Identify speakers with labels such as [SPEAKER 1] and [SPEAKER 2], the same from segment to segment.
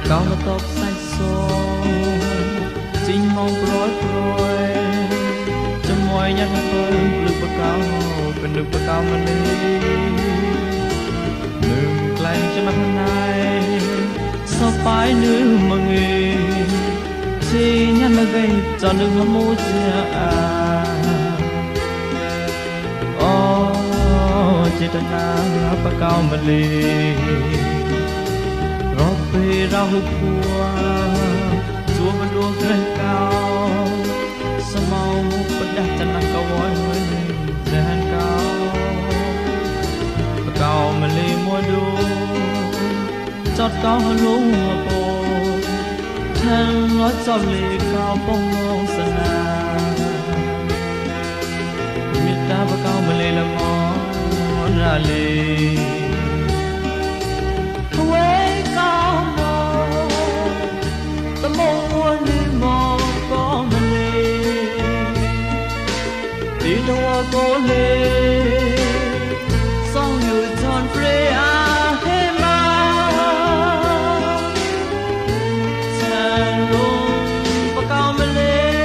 [SPEAKER 1] cao mà tóc xanh xô chính mong rối rối cho mọi nhát tôi lực bậc cao cần được bậc cao mà đi đừng lạnh cho mắt này sao phải nữ mà nghề chỉ nhát mà gây cho đừng hâm mộ chỉ ta na bậc cao mà đi rót về rau cua chúa vẫn luôn lên cao sao mau bất đắc chân nặng cao vói mới lên cao bậc cao mà đi mua đồ chót cao hơn lúa mùa bồ thang nói cho lì cao bông mông sân à biết ta bậc cao mà đi là món ra lì quê cao mồ tâm mong đi mò có mà lì đi đâu có lì song người tròn free à hết mà chàng luôn và cao mà lì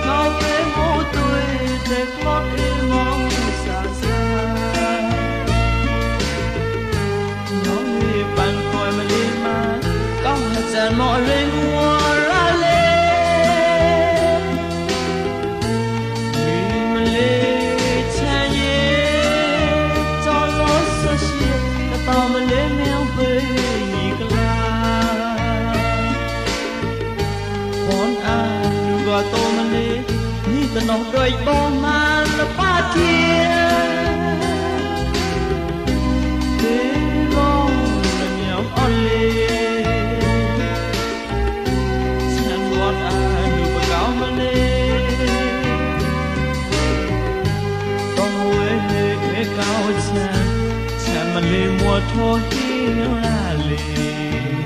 [SPEAKER 1] cao với mỗi tuổi để có im mong xa xa bạn coi mà đi mà có hạt tràn mọi lên mùa ra lên vì mà lên cha nhé cho nó sơ xia cả tao mà lên mèo về nhị cả la con ăn gọi tôi mà lên như tao nói đôi bom mà là ba kia only chẳng what I do but cao mà lên con huế cao chàng mà lên mùa thôi ra lên